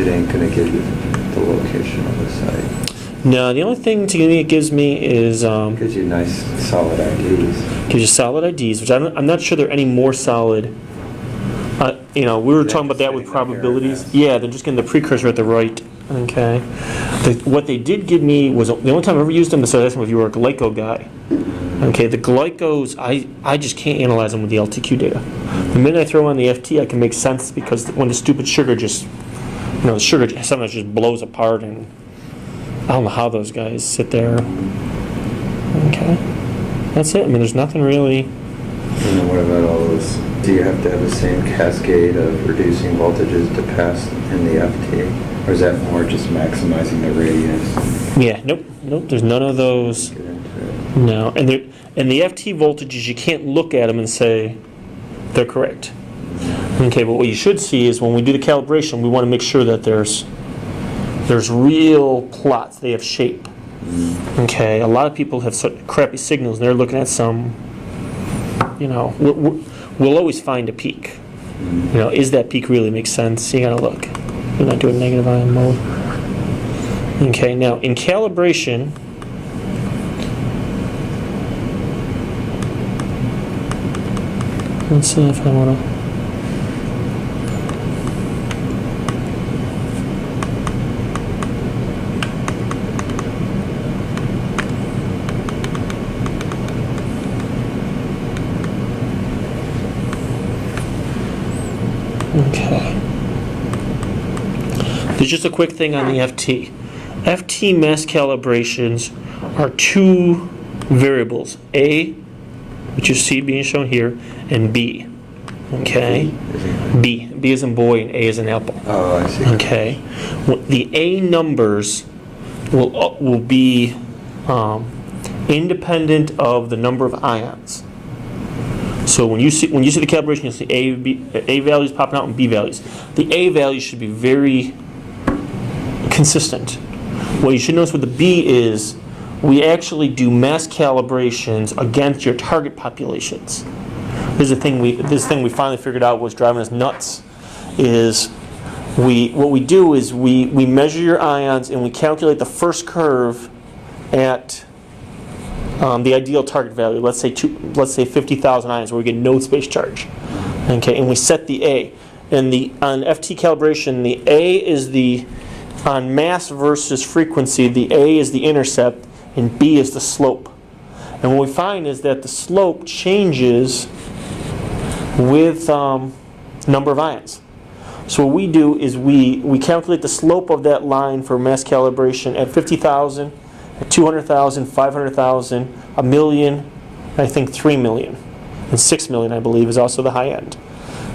it ain't going to give you the location of the site. No, the only thing it gives me is... gives you nice, solid IDs. Gives you solid IDs, which I'm not sure they're any more solid. We were talking about that with probabilities. Yeah, they're just getting the precursor at the right. Okay. What they did give me was, the only time I ever used them is if you were a glyco guy. Okay, the glycos, I just can't analyze them with the LTQ data. The minute I throw on the FT, I can make sense, because when the stupid sugar just, the sugar sometimes just blows apart, and I don't know how those guys sit there. Okay, that's it. I mean, there's nothing really. And what about all those? Do you have to have the same cascade of reducing voltages to pass in the FT? Or is that more just maximizing the radius? Yeah, nope, there's none of those. No, and the FT voltages, you can't look at them and say they're correct. Okay, but what you should see is when we do the calibration, we want to make sure that there's real plots. They have shape. Okay, a lot of people have such crappy signals, and they're looking at some. We'll always find a peak. Is that peak really make sense? You gotta look. You're not doing negative ion mode. Okay, now in calibration. Let's see if I want to. Okay. There's just a quick thing on the FT. FT mass calibrations are two variables, A, which you see being shown here, and B. Okay? B. B is in boy and A is in apple. Oh, I see. Okay? The A numbers will be independent of the number of ions. So when you see the calibration, you'll see A values popping out and B values. The A values should be very consistent. What you should notice with the B is we actually do mass calibrations against your target populations. This thing we finally figured out was driving us nuts. Is what we do is we measure your ions and we calculate the first curve at the ideal target value. Let's say 50,000 ions, where we get no space charge. Okay, and we set the A. And on FT calibration, the A is on mass versus frequency. The A is the intercept, and B is the slope. And what we find is that the slope changes with number of ions. So what we do is we calculate the slope of that line for mass calibration at 50,000, at 200,000, 500,000, 1 million, I think 3 million, and 6 million, I believe, is also the high end.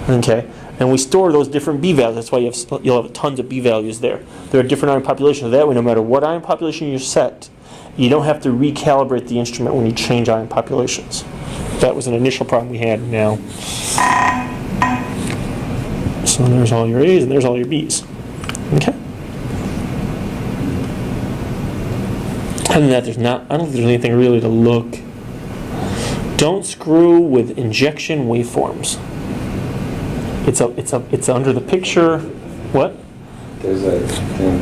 Okay, and we store those different B values. That's why you'll have tons of B values there. There are different ion populations. That way, no matter what ion population you set, you don't have to recalibrate the instrument when you change ion populations. That was an initial problem we had. Now, so there's all your A's and there's all your B's. Okay. Other than that, I don't think there's anything really to look. Don't screw with injection waveforms. It's under the picture. What? There's a thing.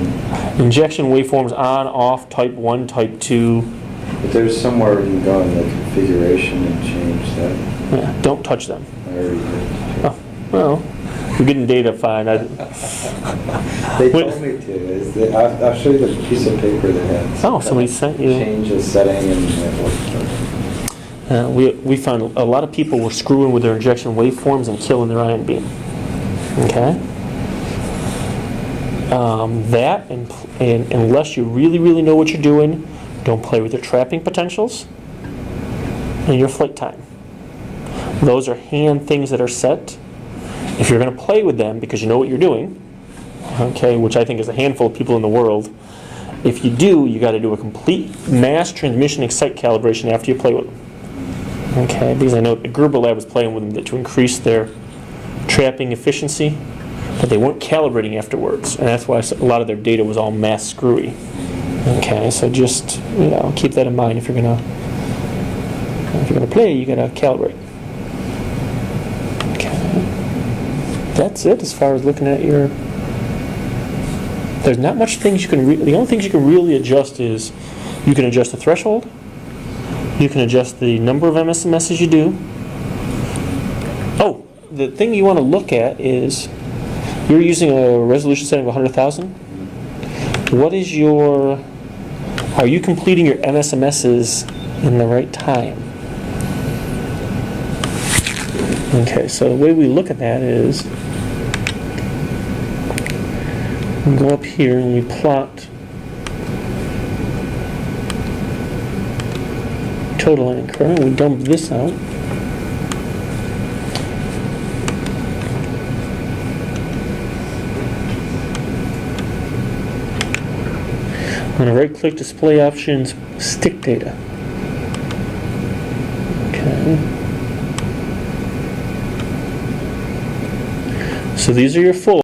Injection waveforms on, off, type 1, type 2. But there's somewhere you can go in the configuration and change that. Yeah, don't touch them. I already did. Oh, well, we're getting data fine. They told me to. I'll show you the piece of paper that had. Oh, somebody sent you. Change the setting and we found a lot of people were screwing with their injection waveforms and killing their ion beam. Okay. That and unless you really know what you're doing, don't play with your trapping potentials and your flight time. Those are hand things that are set. If you're going to play with them because you know what you're doing, okay, which I think is a handful of people in the world, if you do, you got to do a complete mass transmission excite calibration after you play with them. Okay, because I know Gerber Lab was playing with them to increase their trapping efficiency, but they weren't calibrating afterwards, and that's why a lot of their data was all mass screwy. Okay, so just keep that in mind if you're gonna play. You gotta calibrate. Okay, that's it as far as looking at your There's not much things you can, the only things you can really adjust is, you can adjust the threshold, you can adjust the number of MSMSs you do. Oh, the thing you want to look at is, you're using a resolution setting of 100,000. What is your, are you completing your MSMSs in the right time? Okay, so the way we look at that is, we go up here and we plot total and current. We dump this out. I'm going to right-click Display Options, Stick Data. Okay. So these are your full.